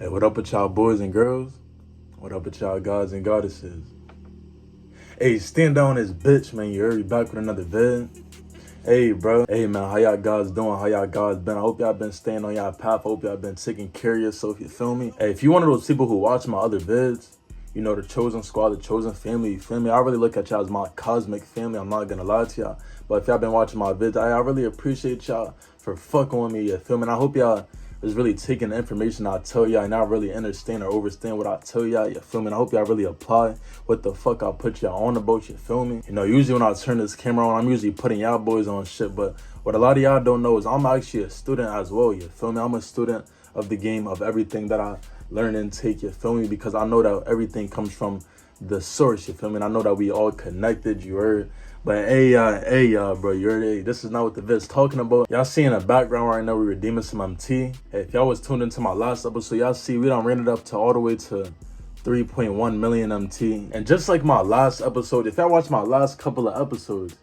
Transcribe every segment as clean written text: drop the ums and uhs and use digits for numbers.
Hey, what up with y'all boys and girls? What up with y'all gods and goddesses? Hey, stand down this bitch, man. You already back with another vid. Hey, bro. Hey, man, how y'all guys doing? How y'all guys been? I hope y'all been staying on y'all path. I hope y'all been taking care of yourself, you feel me? Hey, if you one of those people who watch my other vids, you know, the chosen squad, the chosen family, you feel me? I really look at y'all as my cosmic family. I'm not gonna lie to y'all. But if y'all been watching my vids, I really appreciate y'all for fucking with me, you feel me? And I hope y'all is really taking the information I tell y'all and not really understand or overstand what I tell y'all, you feel me? And I hope y'all really apply what the fuck I put y'all on about, you feel me? You know, usually when I turn this camera on, I'm usually putting y'all boys on shit, but what a lot of y'all don't know is I'm actually a student as well, you feel me? I'm a student of the game, of everything that I learn and take, you feel me? Because I know that everything comes from the source, you feel me? And I know that we all connected, you heard? But hey, bro, you heard, this is not what the vid's talking about. Y'all see in the background right now, we redeeming some MT. Hey, if y'all was tuned into my last episode, y'all see we done ran it up to all the way to 3.1 million MT. And just like my last episode, if y'all watch my last couple of episodes,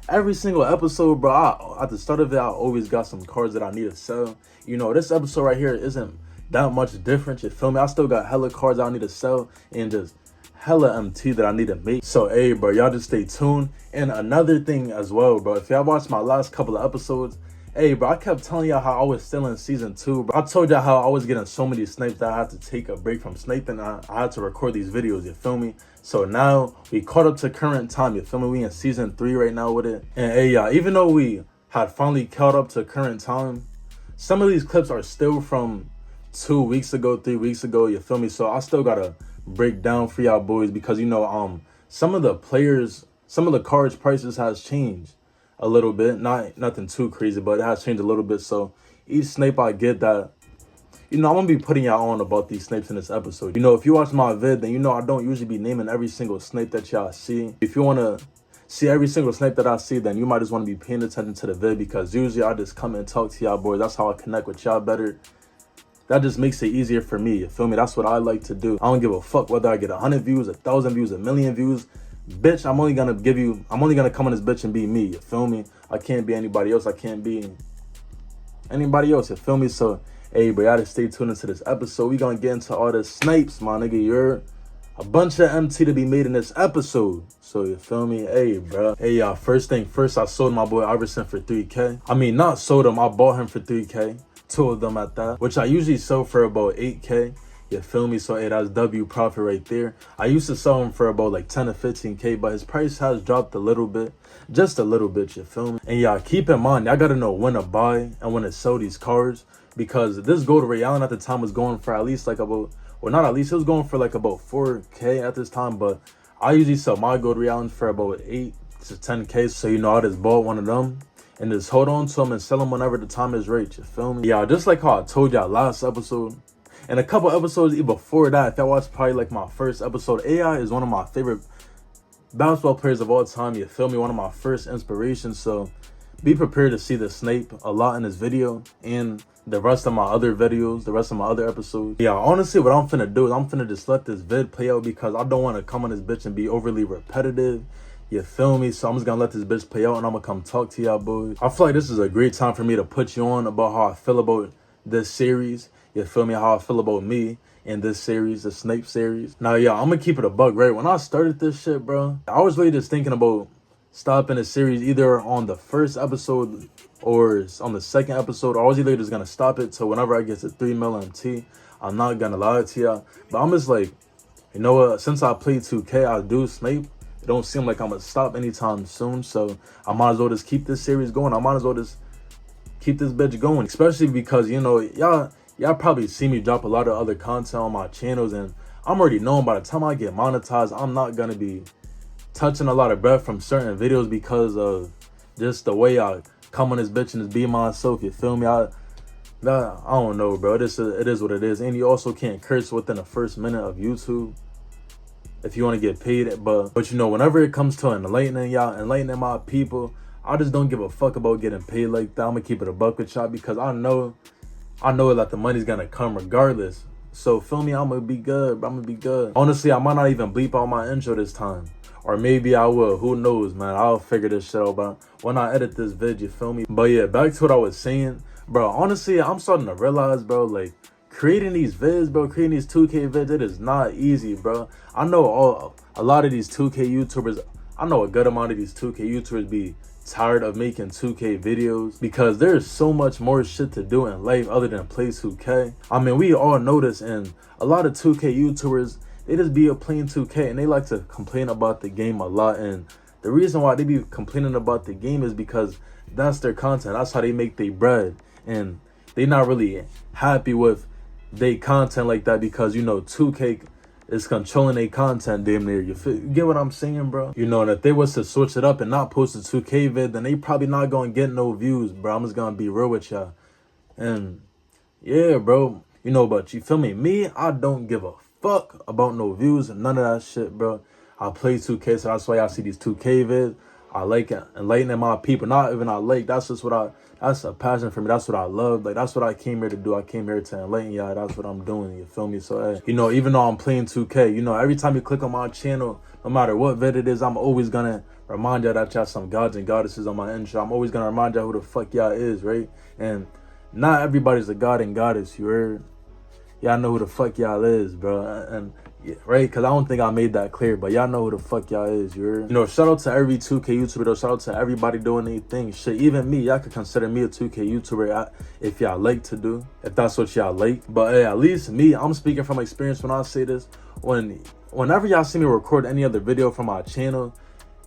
every single episode, bro, at the start of it, I always got some cards that I need to sell. You know, this episode right here isn't that much different, you feel me? I still got hella cards I need to sell and just hella MT that I need to make. So, hey, bro, y'all just stay tuned. And another thing as well, bro, if y'all watched my last couple of episodes, hey, bro, I kept telling y'all how I was still in season 2, bro. I told y'all how I was getting so many snipes that I had to take a break from sniping. I had to record these videos, you feel me? So now we caught up to current time, you feel me? We in season 3 right now with it. And hey, y'all, even though we had finally caught up to current time, some of these clips are still from 2 weeks ago, 3 weeks ago, you feel me? So I still gotta break down for y'all boys because, you know, some of the players, some of the cards prices has changed a little bit. Nothing too crazy, but it has changed a little bit. So each snipe I get that, you know, I'm gonna be putting y'all on about these snipes in this episode. You know, if you watch my vid, then you know I don't usually be naming every single snipe that y'all see. If you wanna see every single snipe that I see, then you might just want to be paying attention to the vid, because usually I just come and talk to y'all boys. That's how I connect with y'all better. That just makes it easier for me, you feel me? That's what I like to do. I don't give a fuck whether I get 100 views, 1,000 views, 1,000,000 views. Bitch, I'm only gonna come on this bitch and be me, you feel me? I can't be anybody else. I can't be anybody else, you feel me? So, hey, bro, y'all just stay tuned into this episode. We gonna get into all the snipes, my nigga. You're a bunch of MT to be made in this episode. So, you feel me? Hey, bro. Hey, y'all, first thing first, I sold my boy Iverson for 3K. I mean, not sold him, I bought him for 3K. 2 of them at that, which I usually sell for about 8K, you feel me? So hey, that's W profit right there. I used to sell him for about like 10 to 15K, but his price has dropped a little bit, just a little bit, you feel me? And y'all keep in mind, y'all gotta know when to buy and when to sell these cards, because this gold Ray Allen at the time was going for at least like about, well, not at least, it was going for like about 4K at this time, but I usually sell my gold Ray Allen for about 8 to 10K. So, you know, I just bought one of them and just hold on to them and sell them whenever the time is right, you feel me? Yeah, just like how I told y'all last episode, and a couple episodes even before that, if y'all watched probably like my first episode, AI is one of my favorite basketball players of all time, you feel me? One of my first inspirations, so be prepared to see the snipe a lot in this video and the rest of my other videos, the rest of my other episodes. Yeah, honestly, what I'm finna do is I'm finna just let this vid play out, because I don't want to come on this bitch and be overly repetitive. You feel me? So I'm just gonna let this bitch play out and I'm gonna come talk to y'all boys. I feel like this is a great time for me to put you on about how I feel about this series. You feel me? How I feel about me in this series, the Snipe series. Now, yeah, I'm gonna keep it a buck, right? When I started this shit, bro, I was really just thinking about stopping the series either on the first episode or on the second episode. I was either just gonna stop it till whenever I get to 3 mil MT. I'm not gonna lie to y'all, but I'm just like, you know what? Since I play 2K, I do Snipe. It don't seem like I'm gonna stop anytime soon, so I might as well just keep this series going. I might as well just keep this bitch going, especially because, you know, y'all probably see me drop a lot of other content on my channels, and I'm already knowing by the time I get monetized, I'm not gonna be touching a lot of breath from certain videos because of just the way I come on this bitch and just be myself, you feel me? I don't know, bro. It is what it is, and you also can't curse within the first minute of YouTube if you want to get paid. But you know, whenever it comes to enlightening y'all, enlightening my people, I just don't give a fuck about getting paid like that. I'm gonna keep it a buck with y'all, because I know that the money's gonna come regardless. So feel me, I'm gonna be good, bro. I'm gonna be good. Honestly, I might not even bleep out my intro this time, or maybe I will. Who knows, man? I'll figure this shit out, but when I edit this vid, you feel me? But yeah, back to what I was saying, bro. Honestly, I'm starting to realize, bro, like, creating these vids, bro, creating these 2K vids, it is not easy, bro. I know a lot of these 2K YouTubers, I know a good amount of these 2K YouTubers be tired of making 2K videos because there's so much more shit to do in life other than play 2K. I mean, we all know this, and a lot of 2K YouTubers, they just be playing 2K and they like to complain about the game a lot. And the reason why they be complaining about the game is because that's their content. That's how they make their bread. And they not really happy with their content like that because, you know, 2K is controlling their content damn near. You get what I'm saying, bro? You know, and if they was to switch it up and not post a 2K vid, then they probably not gonna get no views, bro. I'm just gonna be real with y'all. And yeah, bro, you know, but you feel me? Me, I don't give a fuck about no views and none of that shit, bro. I play 2K, so that's why I see these 2K vids. I like enlightening my people. Not even I like, that's just what that's a passion for me. That's what I love. Like, that's what I came here to do. I came here to enlighten y'all. That's what I'm doing. You feel me? So, hey, you know, even though I'm playing 2K, you know, every time you click on my channel, no matter what vid it is, I'm always gonna remind y'all that y'all some gods and goddesses on my intro. I'm always gonna remind y'all who the fuck y'all is, right? And not everybody's a god and goddess, you heard? Y'all know who the fuck y'all is, bro. And yeah, right? Because I don't think I made that clear, but y'all know who the fuck y'all is, you heard? You know, shout out to every 2K YouTuber, though. Shout out to everybody doing anything. Shit, even me, y'all could consider me a 2K YouTuber if y'all like to do, if that's what y'all like. But hey, at least me, I'm speaking from experience when I say this. Whenever y'all see me record any other video from my channel,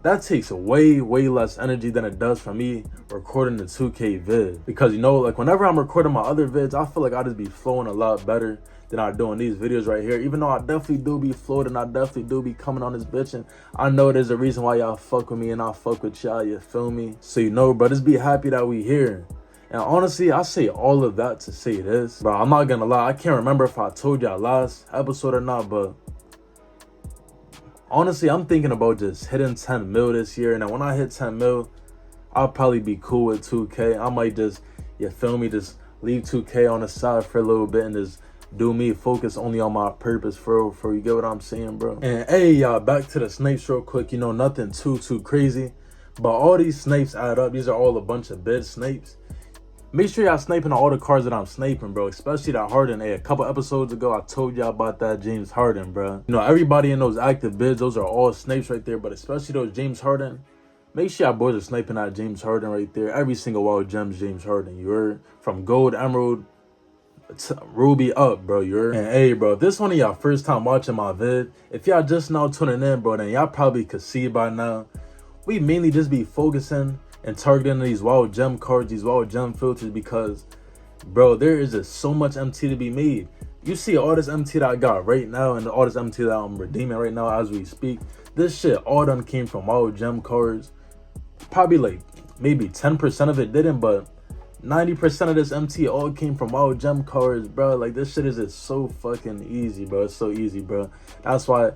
that takes way less energy than it does for me recording the 2K vid. Because, you know, like, whenever I'm recording my other vids, I feel like I just be flowing a lot better than I do in these videos right here. Even though I definitely do be flowing and I definitely do be coming on this bitch, and I know there's a reason why y'all fuck with me and I fuck with y'all, you feel me? So, you know, bro, just be happy that we here. And honestly, I say all of that to say this, bro. I'm not gonna lie, I can't remember if I told y'all last episode or not, but honestly, I'm thinking about just hitting 10 mil this year. And then when I hit 10 mil, I'll probably be cool with 2K. I might just, you feel me, just leave 2K on the side for a little bit and just do me, focus only on my purpose for you get what I'm saying, bro? And hey, y'all, back to the snipes real quick. You know, nothing too crazy, but all these snipes add up. These are all a bunch of bid snipes. Make sure y'all sniping all the cards that I'm sniping, bro. Especially that Harden. Hey, a couple episodes ago, I told y'all about that James Harden, bro. You know, everybody in those active bids, those are all snipes right there. But especially those James Harden. Make sure y'all boys are sniping that James Harden right there. Every single wild gems James Harden, you heard? From gold, emerald, ruby up, bro, you heard? And hey, bro, if this one of y'all first time watching my vid, if y'all just now tuning in, bro, then y'all probably could see by now, we mainly just be focusing and targeting these wild gem cards, these wild gem filters, because, bro, there is just so much MT to be made. You see all this MT that I got right now and all this MT that I'm redeeming right now as we speak. This shit all done came from wild gem cards. Probably like maybe 10% of it didn't, but 90% of this MT all came from wild gem cards, bro. Like, this shit is just so fucking easy, bro. It's so easy, bro. That's why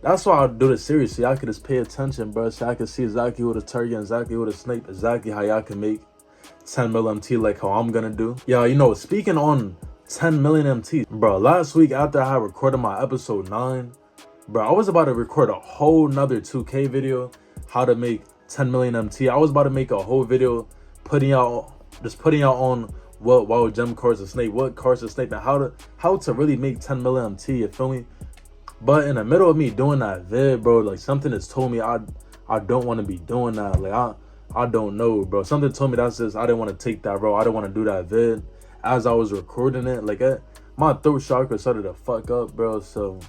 I do this series, so y'all can just pay attention, bro. So I can see exactly what a target, exactly what a snipe, exactly how y'all can make 10 mil MT like how I'm gonna do. Yeah, you know, speaking on 10 million MT, bro, last week after I had recorded my episode 9, bro, I was about to record a whole nother 2K video, how to make 10 million MT. I was about to make a whole video putting out on what wild gem cards to snipe, what cards to snipe, and how to really make 10 million MT, you feel me? But in the middle of me doing that vid, bro, like, something has told me I don't want to be doing that. Like, I don't know, bro. Something told me that's just, I didn't want to take that, bro. I didn't want to do that vid as I was recording it. Like, my throat chakra started to fuck up, bro. So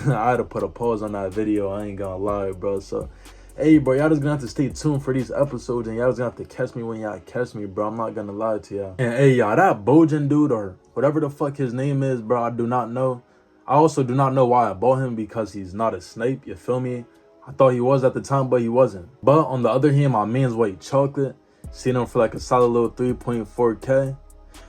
I had to put a pause on that video. I ain't gonna lie, bro. So, hey, bro, y'all just gonna have to stay tuned for these episodes, and y'all just gonna have to catch me when y'all catch me, bro. I'm not gonna lie to y'all. And hey, y'all, that Bojan dude, or whatever the fuck his name is, bro, I do not know. I also do not know why I bought him, because he's not a snipe, you feel me? I thought he was at the time, but he wasn't. But on the other hand, my man's white chocolate, seen him for like a solid little 3.4K.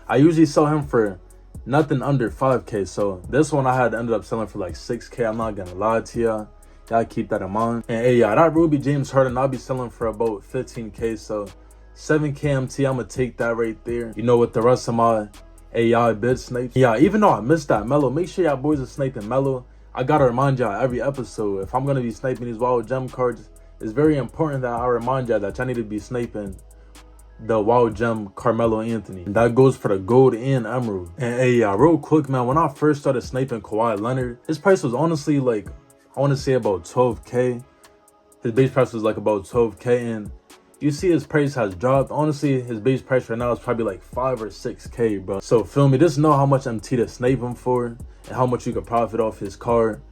I usually sell him for nothing under 5K, so this one I had ended up selling for like 6K. I'm not gonna lie to y'all. Y'all keep that in mind. And hey, y'all, that Ruby James Harden, I'll be selling for about 15K, so 7K MT, I'm gonna take that right there. You know, with the rest of my AI bid snipes. Yeah, even though I missed that mellow, make sure y'all boys are sniping mellow. I gotta remind y'all every episode, if I'm gonna be sniping these wild gem cards, it's very important that I remind y'all that y'all need to be sniping the wild gem Carmelo Anthony. And that goes for the gold and emerald. And hey, real quick, man, when I first started sniping Kawhi Leonard, his price was honestly like, I want to say about 12K. His base price was like about 12K, and you see his price has dropped. Honestly, his base price right now is probably like 5 or 6K, bro. So feel me, just know how much MT to snipe him for and how much you could profit off his card.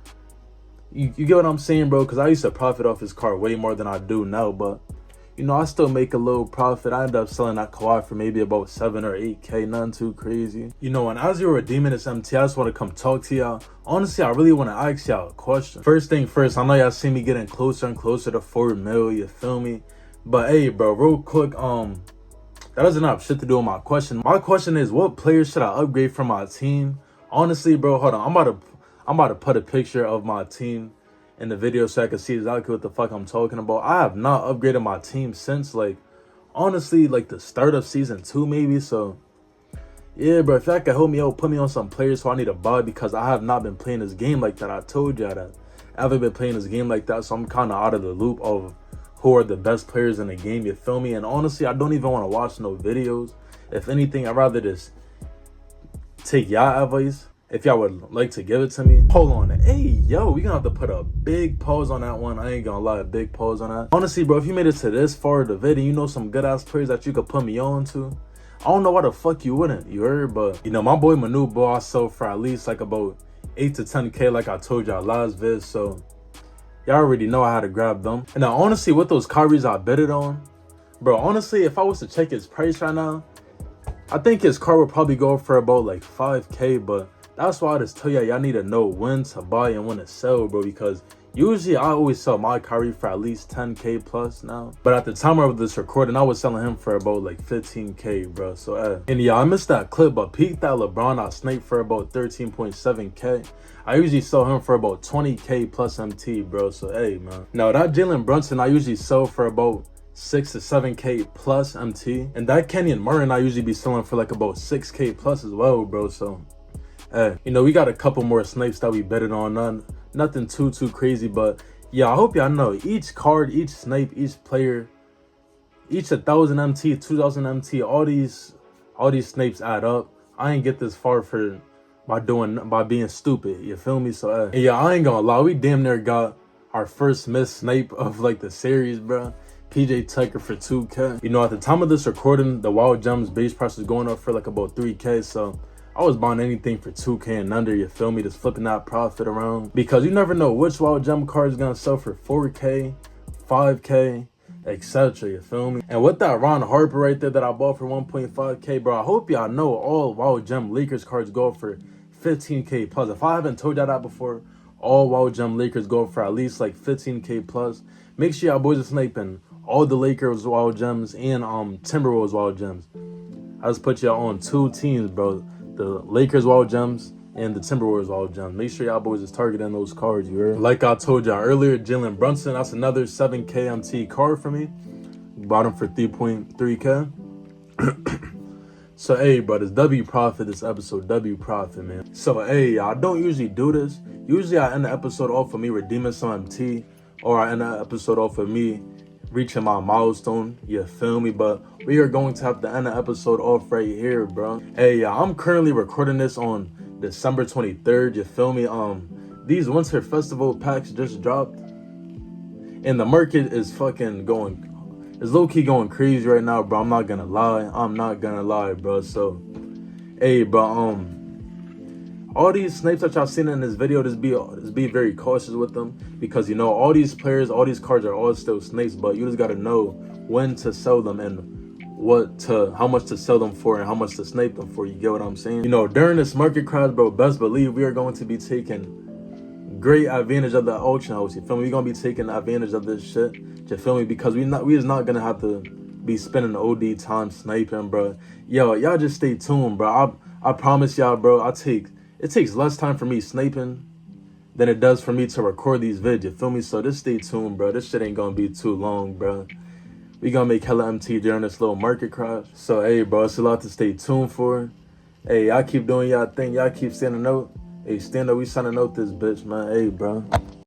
You get what I'm saying, bro? Because I used to profit off his card way more than I do now, but you know, I still make a little profit. I end up selling that Kawhi for maybe about 7 or 8K, nothing too crazy. You know, and as you're redeeming this MT, I just want to come talk to y'all. Honestly, I really want to ask y'all a question. First thing first, I know y'all see me getting closer and closer to 4 mil, you feel me? But hey, bro, real quick, that doesn't have shit to do with my question. My question is, what players should I upgrade for my team? Honestly, bro, hold on. I'm about to put a picture of my team in the video so I can see exactly what the fuck I'm talking about. I have not upgraded my team since, like, honestly, like the start of season 2 maybe. So yeah, bro, if y'all can help me out, put me on some players who I need to buy, because I have not been playing this game like that. I told y'all that I haven't been playing this game like that, so I'm kind of out of the loop of who are the best players in the game, you feel me? And honestly, I don't even want to watch no videos. If anything, I'd rather just take y'all advice if y'all would like to give it to me. Hold on. Hey, yo, we gonna have to put a big pause on that one. I ain't gonna lie, a big pause on that. Honestly, bro, if you made it to this far of the video, you know some good-ass players that you could put me on to. I don't know why the fuck you wouldn't, you heard? But, you know, my boy Manu, bro, I sold for at least like about 8 to 10K like I told y'all last vid, so y'all already know I had to grab them. And now, honestly, with those Kyries I betted on, bro, honestly, if I was to check his price right now, I think his car would probably go for about like 5K, but that's why I just tell y'all need to know when to buy and when to sell, bro, because usually I always sell my Kyrie for at least 10K plus now. But at the time of this recording, I was selling him for about like 15K, bro. So, and yeah, I missed that clip, but peak that LeBron I sniped for about 13.7K. I usually sell him for about 20K plus MT, bro. So, hey, man. Now, that Jalen Brunson, I usually sell for about 6 to 7K plus MT. And that Kenyon Martin, I usually be selling for like about 6K plus as well, bro. So, hey, you know, we got a couple more snipes that we betted on. Nothing too crazy, but yeah, I hope y'all know each card, each snipe, each player, each 1,000 MT, 2,000 MT, all these snipes add up. I ain't get this far by being stupid, you feel me? So and yeah, I ain't gonna lie, we damn near got our first missed snipe of like the series, bro. PJ Tucker for 2K. You know, at the time of this recording, the Wild Gems base price is going up for like about 3K, so I was buying anything for 2K and under, you feel me? Just flipping that profit around, because you never know which Wild Gem card is gonna sell for 4K, 5K, etc. You feel me? And with that Ron Harper right there that I bought for 1.5K, bro, I hope y'all know all Wild Gem Lakers cards go for 15K plus. If I haven't told y'all that before, all Wild Gem Lakers go for at least like 15K plus. Make sure y'all boys are sniping all the Lakers Wild Gems and Timberwolves Wild Gems. I just put y'all on 2 teams, bro. The Lakers Wild Gems and the Timberwolves Wild Gems. Make sure y'all boys is targeting those cards, you heard? Like I told y'all earlier, Jalen Brunson, that's another 7K MT card for me. Bought him for 3.3K. So, hey, bro, this W profit, this episode, W profit, man. So, hey, I don't usually do this. Usually, I end the episode off of me redeeming some MT, or I end the episode off of me reaching my milestone, you feel me? But we are going to have to end the episode off right here, bro. Hey, I'm currently recording this on December 23rd, you feel me? These Winter Festival packs just dropped, and the market is fucking going, it's low-key going crazy right now, bro. I'm not gonna lie, bro. So, hey, bro, all these snipes that y'all seen in this video, just be very cautious with them, because you know all these players, all these cards are all still snipes, but you just gotta know when to sell them and how much to sell them for and how much to snipe them for. You get what I'm saying? You know, during this market crash, bro, best believe we are going to be taking great advantage of the auction house. You feel me? We're gonna be taking advantage of this shit. You feel me? Because we is not gonna have to be spending OD time sniping, bro. Yo, y'all just stay tuned, bro. I promise y'all, bro. It takes less time for me sniping than it does for me to record these vids. You feel me? So just stay tuned, bro. This shit ain't gonna be too long, bro. We gonna make hella MT during this little market crash. So hey, bro, it's a lot to stay tuned for. Hey, y'all keep doing y'all thing. Y'all keep standing out. Hey, stand up. We signing out this bitch, man. Hey, bro.